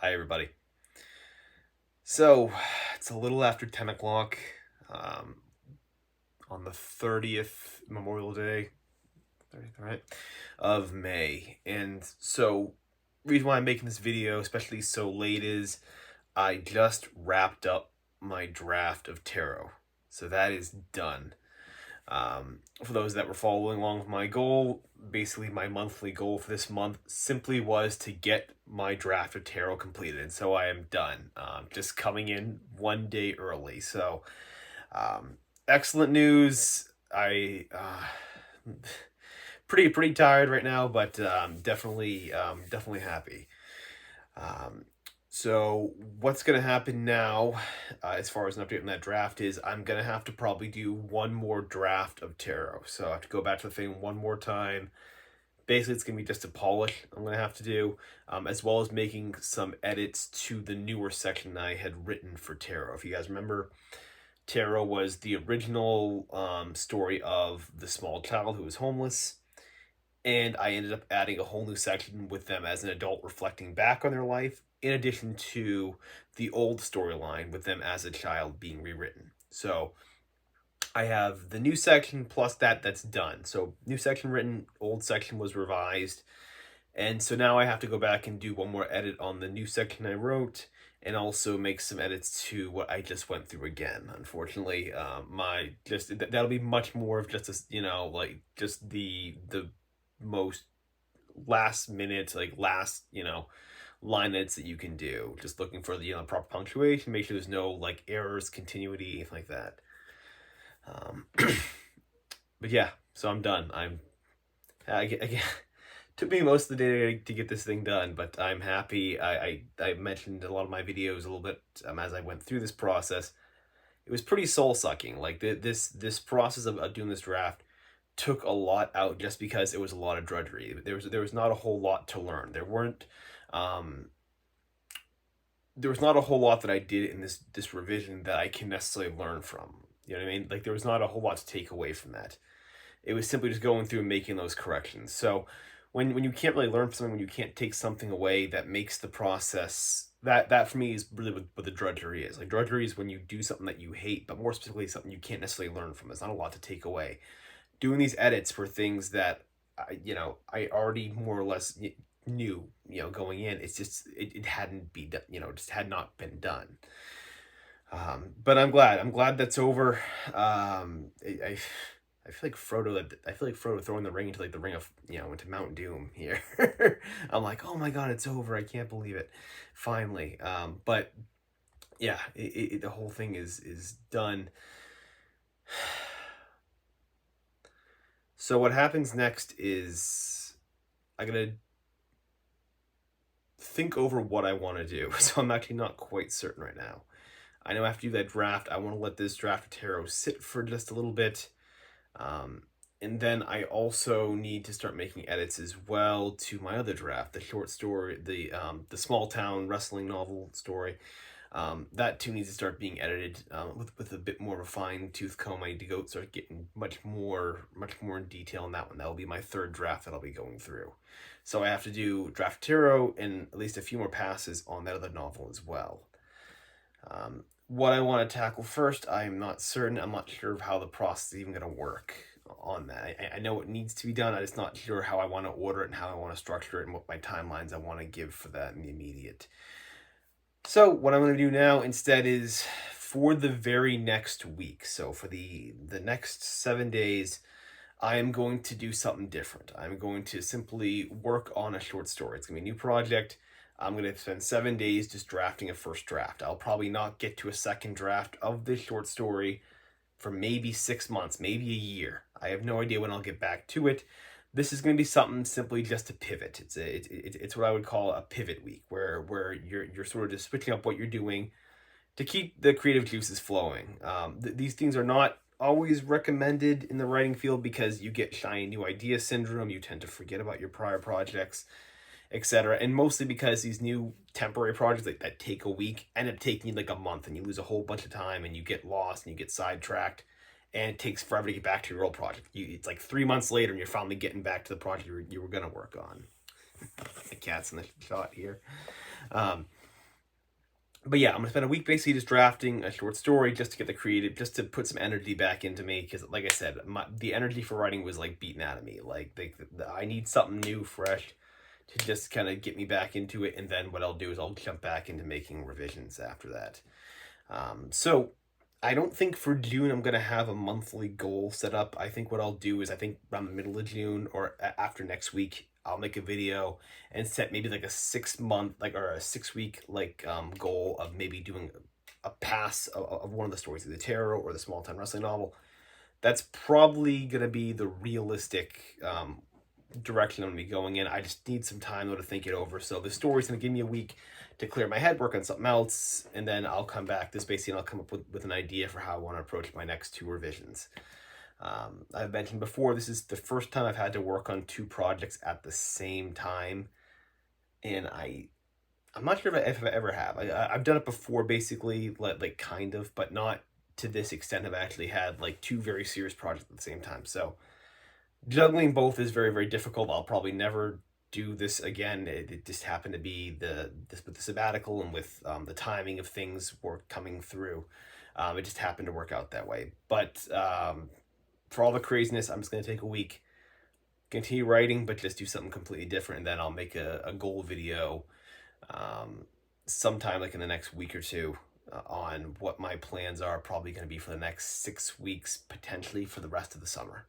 Hi, everybody. So, it's a little after 10 o'clock um, on the 30th, Memorial Day, 30th, right, of May. And so, reason why I'm making this video, especially so late, is I just wrapped up my draft of tarot. So that is done. For those that were following along with my goal, basically my monthly goal for this month simply was to get my draft of tarot completed, and so I am done. Just coming in one day early. So, excellent news. I pretty tired right now, but definitely happy. Um, so what's going to happen now, as far as an update on that draft, is I'm going to have to probably do one more draft of tarot. So I have to go back to the thing one more time. Basically, it's going to be just a polish I'm going to have to do, as well as making some edits to the newer section I had written for tarot. If you guys remember, tarot was the original story of the small child who was homeless, and I ended up adding a whole new section with them as an adult reflecting back on their life, in addition to the old storyline with them as a child being rewritten. So I have the new section plus that's done. So new section written, old section was revised. And so now I have to go back and do one more edit on the new section I wrote, and also make some edits to what I just went through again. Unfortunately, that'll be much more of just like just the most last minute, like last, line edits that you can do. Just looking for the proper punctuation, make sure there's no like errors, continuity, anything like that. But yeah, so I'm done. I took me most of the day to get this thing done, but I'm happy. I mentioned a lot of my videos a little bit as I went through this process. It was pretty soul sucking. Like this process of doing this draft took a lot out just because it was a lot of drudgery. There was not a whole lot to learn. There was not a whole lot that I did in this revision that I can necessarily learn from. You know what I mean? Like there was not a whole lot to take away from that. It was simply just going through and making those corrections. So when you can't really learn from something, when you can't take something away that makes the process, that for me is really what the drudgery is. Like drudgery is when you do something that you hate, but more specifically something you can't necessarily learn from. There's not a lot to take away. Doing these edits for things that I already more or less knew, going in. It's just it hadn't been done, just had not been done. But I'm glad that's over. I feel like Frodo. I feel like Frodo throwing the ring into like the ring of into Mount Doom here. I'm like, oh my god, it's over! I can't believe it, finally. But yeah, the whole thing is done. So what happens next is I'm gonna think over what I want to do. So I'm actually not quite certain right now. I know after you do that draft, I want to let this draft of tarot sit for just a little bit. And then I also need to start making edits as well to my other draft, the short story, the small town wrestling novel story. That too needs to start being edited with a bit more of a fine tooth comb. I need to start getting much more in detail on that one. That will be my third draft that I'll be going through. So I have to do draft tarot and at least a few more passes on that other novel as well. What I want to tackle first, I'm not certain. I'm not sure of how the process is even going to work on that. I know it needs to be done. I'm just not sure how I want to order it and how I want to structure it and what my timelines I want to give for that in the immediate. So what I'm going to do now instead is for the very next week. So for the next 7 days, I am going to do something different. I'm going to simply work on a short story. It's going to be a new project. I'm going to spend 7 days just drafting a first draft. I'll probably not get to a second draft of this short story for maybe 6 months, maybe a year. I have no idea when I'll get back to it. This is going to be something simply just to pivot. It's what I would call a pivot week, where you're sort of just switching up what you're doing to keep the creative juices flowing. These things are not always recommended in the writing field because you get shiny new idea syndrome. You tend to forget about your prior projects, etc. And mostly because these new temporary projects that take a week end up taking you like a month, and you lose a whole bunch of time, and you get lost and you get sidetracked, and it takes forever to get back to your old project. It's like 3 months later and you're finally getting back to the project you were going to work on. The cat's in the shot here. But yeah, I'm gonna spend a week basically just drafting a short story just to get the creative, just to put some energy back into me. Because, like I said, the energy for writing was like beaten out of me. Like I need something new, fresh, to just kind of get me back into it. And then what I'll do is I'll jump back into making revisions after that. So I don't think for June I'm gonna have a monthly goal set up. I think what I'll do is I think around the middle of June or after next week I'll make a video and set maybe like a 6 month like or a 6 week like goal of maybe doing a pass of one of the stories of the tarot or the small time wrestling novel. That's probably gonna be the realistic direction I'm gonna be going in. I just need some time though to think it over. So the story's gonna give me a week to clear my head, work on something else, and then I'll come back this basically and I'll come up with an idea for how I want to approach my next two revisions. I've mentioned before, this is the first time I've had to work on two projects at the same time, and I'm not sure if I ever have. I've done it before, basically, like kind of, but not to this extent. I've actually had like two very serious projects at the same time. So juggling both is very, very difficult. I'll probably never do this again. It just happened to be this with the sabbatical and with the timing of things were coming through. It just happened to work out that way. But for all the craziness, I'm just going to take a week, continue writing, but just do something completely different. And then I'll make a goal video sometime like in the next week or two on what my plans are probably going to be for the next 6 weeks, potentially for the rest of the summer.